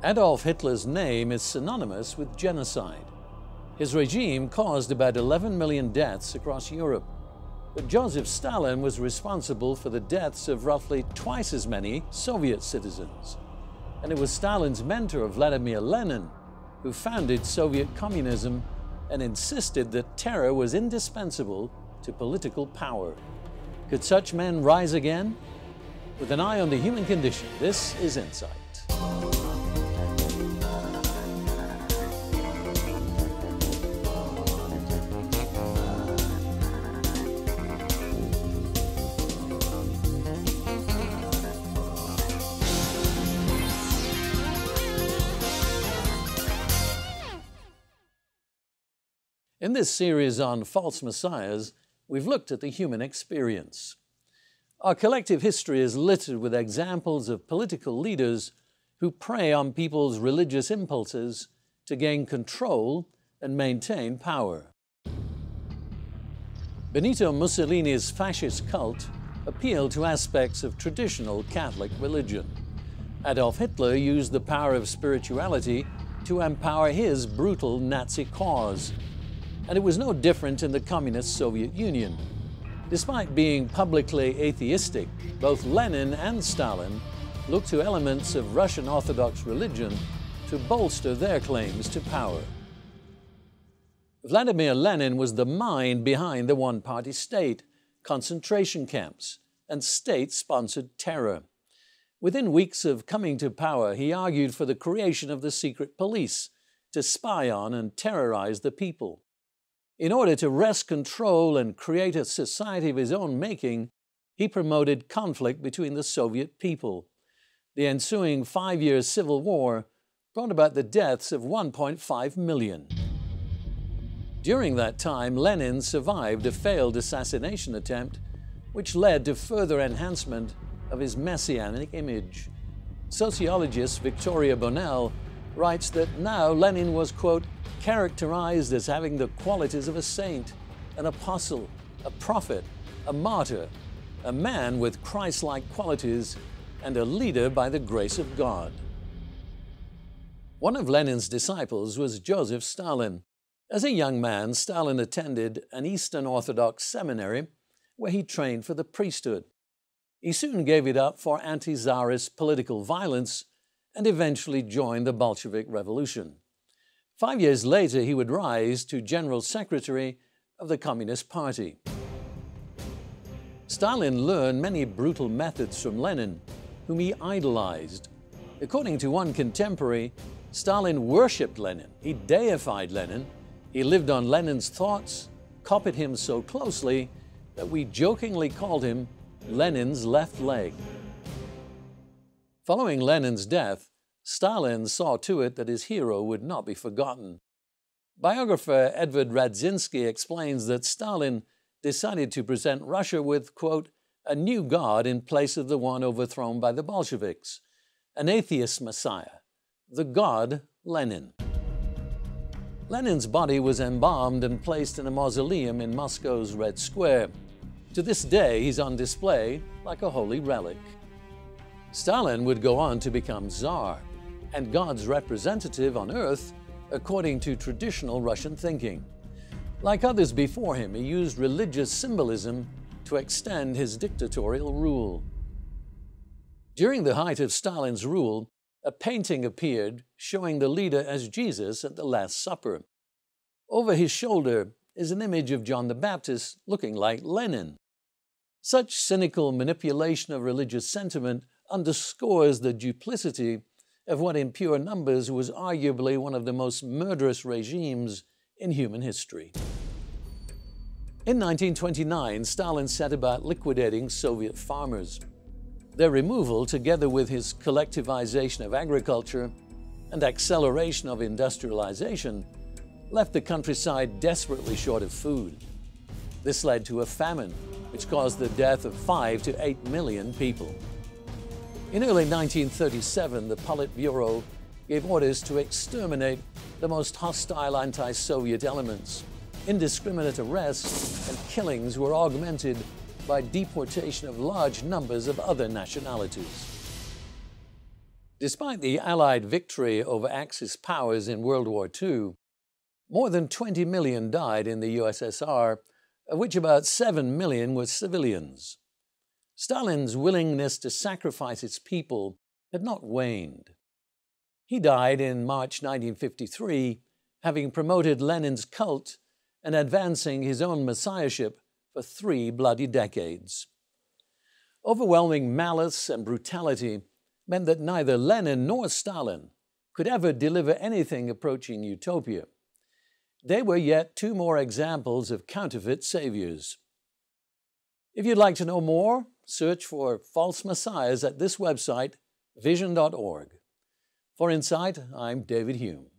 Adolf Hitler's name is synonymous with genocide. His regime caused about 11 million deaths across Europe. But Joseph Stalin was responsible for the deaths of roughly twice as many Soviet citizens. And it was Stalin's mentor, Vladimir Lenin, who founded Soviet communism and insisted that terror was indispensable to political power. Could such men rise again? With an eye on the human condition, this is Insight. In this series on false messiahs, we've looked at the human experience. Our collective history is littered with examples of political leaders who prey on people's religious impulses to gain control and maintain power. Benito Mussolini's fascist cult appealed to aspects of traditional Catholic religion. Adolf Hitler used the power of spirituality to empower his brutal Nazi cause. And it was no different in the communist Soviet Union. Despite being publicly atheistic, both Lenin and Stalin looked to elements of Russian Orthodox religion to bolster their claims to power. Vladimir Lenin was the mind behind the one-party state, concentration camps, and state-sponsored terror. Within weeks of coming to power, he argued for the creation of the secret police to spy on and terrorize the people. In order to wrest control and create a society of his own making, he promoted conflict between the Soviet people. The ensuing 5-year civil war brought about the deaths of 1.5 million. During that time, Lenin survived a failed assassination attempt, which led to further enhancement of his messianic image. Sociologist Victoria Bonnell writes that now Lenin was, quote, characterized as having the qualities of a saint, an apostle, a prophet, a martyr, a man with Christ-like qualities, and a leader by the grace of God. One of Lenin's disciples was Joseph Stalin. As a young man, Stalin attended an Eastern Orthodox seminary where he trained for the priesthood. He soon gave it up for anti-Tsarist political violence and eventually joined the Bolshevik Revolution. 5 years later, he would rise to General Secretary of the Communist Party. Stalin learned many brutal methods from Lenin, whom he idolized. According to one contemporary, Stalin worshipped Lenin, he deified Lenin, he lived on Lenin's thoughts, copied him so closely that we jokingly called him Lenin's left leg. Following Lenin's death, Stalin saw to it that his hero would not be forgotten. Biographer Edward Radzinski explains that Stalin decided to present Russia with, quote, a new god in place of the one overthrown by the Bolsheviks, an atheist messiah, the god Lenin. Lenin's body was embalmed and placed in a mausoleum in Moscow's Red Square. To this day, he's on display like a holy relic. Stalin would go on to become Tsar and God's representative on earth, according to traditional Russian thinking. Like others before him, he used religious symbolism to extend his dictatorial rule. During the height of Stalin's rule, a painting appeared showing the leader as Jesus at the Last Supper. Over his shoulder is an image of John the Baptist looking like Lenin. Such cynical manipulation of religious sentiment underscores the duplicity of what in pure numbers was arguably one of the most murderous regimes in human history. In 1929, Stalin set about liquidating Soviet farmers. Their removal, together with his collectivization of agriculture and acceleration of industrialization, left the countryside desperately short of food. This led to a famine, which caused the death of 5 to 8 million people. In early 1937, the Politburo gave orders to exterminate the most hostile anti-Soviet elements. Indiscriminate arrests and killings were augmented by deportation of large numbers of other nationalities. Despite the Allied victory over Axis powers in World War II, more than 20 million died in the USSR, of which about 7 million were civilians. Stalin's willingness to sacrifice its people had not waned. He died in March 1953, having promoted Lenin's cult and advancing his own messiahship for 3 bloody decades. Overwhelming malice and brutality meant that neither Lenin nor Stalin could ever deliver anything approaching utopia. They were yet 2 more examples of counterfeit saviors. If you'd like to know more, search for false messiahs at this website, vision.org. For Insight, I'm David Hume.